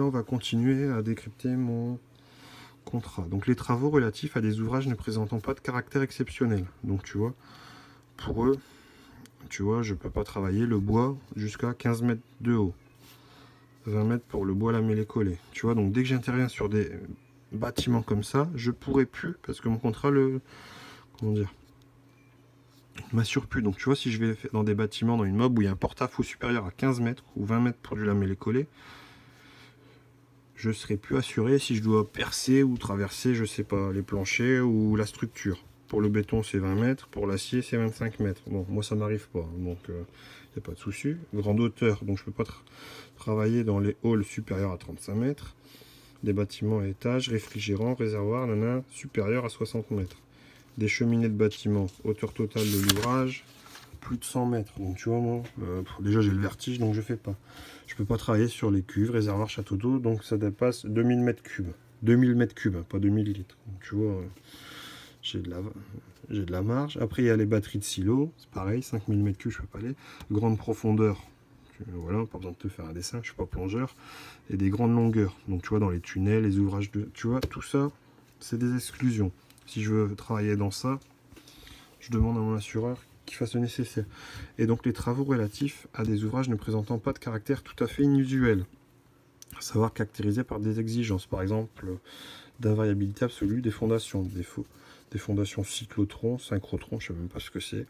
Là, on va continuer à décrypter mon contrat. Donc les travaux relatifs à des ouvrages ne présentant pas de caractère exceptionnel. Donc tu vois, pour eux, tu vois, je peux pas travailler le bois jusqu'à 15 mètres de haut. 20 mètres pour le bois, la mêlée collée. Tu vois, donc dès que j'interviens sur des bâtiments comme ça, je pourrais plus, parce que mon contrat comment dire, m'assure plus. Donc tu vois, si je vais dans des bâtiments, dans une mob où il y a un porte-à-faux supérieur à 15 mètres ou 20 mètres pour du lamellé collé, je serai plus assuré si je dois percer ou traverser, je sais pas, les planchers ou la structure. Pour le béton, c'est 20 mètres, pour l'acier, c'est 25 mètres. Bon, moi, ça m'arrive pas, donc il n'y a pas de souci. Grande hauteur, donc je peux pas travailler dans les halls supérieurs à 35 mètres. Des bâtiments à étages, réfrigérants, réservoirs, nana, supérieurs à 60 mètres. Des cheminées de bâtiments, hauteur totale de l'ouvrage, plus de 100 mètres. Donc tu vois, moi, déjà j'ai le vertige, donc je fais pas. Je peux pas travailler sur les cuves, réservoirs, château d'eau, donc ça dépasse 2000 mètres cubes. 2000 mètres cubes, pas 2000 litres. Donc, tu vois, j'ai de la marge. Après, il y a les batteries de silo, c'est pareil, 5000 mètres cubes, je peux pas aller. Grande profondeur, voilà, pas besoin de te faire un dessin, je suis pas plongeur. Et des grandes longueurs, donc tu vois, dans les tunnels, les ouvrages de... Tu vois, tout ça, c'est des exclusions. Si je veux travailler dans ça, je demande à mon assureur qu'il fasse le nécessaire. Et donc les travaux relatifs à des ouvrages ne présentant pas de caractère tout à fait inusuel, à savoir caractérisés par des exigences, par exemple d'invariabilité absolue des fondations, des fondations cyclotrons, synchrotrons, je ne sais même pas ce que c'est,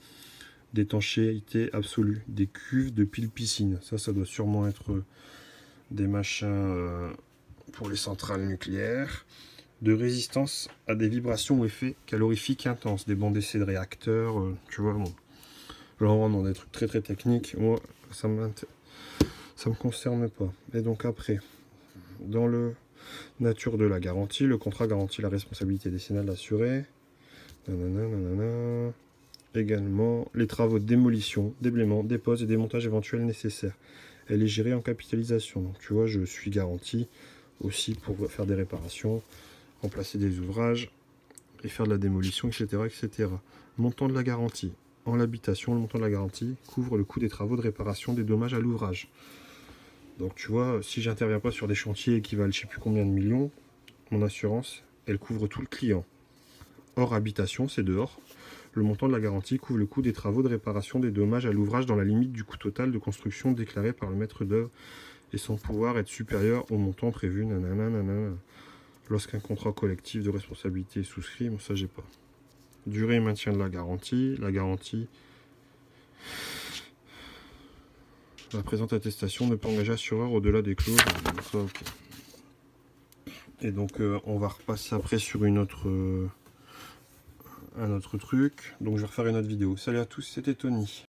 d'étanchéité absolue, des cuves de pile piscine, ça doit sûrement être des machins pour les centrales nucléaires, de résistance à des vibrations ou effets calorifiques intenses, des bancs d'essai de réacteurs, tu vois, bon. Là, on rentre dans des trucs très très techniques. Moi, ça me concerne pas. Et donc après, dans le nature de la garantie, le contrat garantit la responsabilité décennale de l'assuré. Également, les travaux de démolition, déblaiement, dépose et démontage éventuels nécessaires. Elle est gérée en capitalisation. Donc tu vois, je suis garanti aussi pour faire des réparations, remplacer des ouvrages et faire de la démolition, etc., etc. Montant de la garantie. En l'habitation, le montant de la garantie couvre le coût des travaux de réparation des dommages à l'ouvrage. Donc tu vois, si j'interviens pas sur des chantiers qui valent je sais plus combien de millions, mon assurance, elle couvre tout le client. Hors habitation, c'est dehors. Le montant de la garantie couvre le coût des travaux de réparation des dommages à l'ouvrage dans la limite du coût total de construction déclaré par le maître d'œuvre et sans pouvoir être supérieur au montant prévu. Nanana. Lorsqu'un contrat collectif de responsabilité est souscrit, bon ça j'ai pas. Durée et maintien de la garantie. La présente attestation ne peut engager assureur au-delà des clauses. Ça, okay. Et donc on va repasser après sur un autre truc. Donc je vais refaire une autre vidéo. Salut à tous, c'était Tony.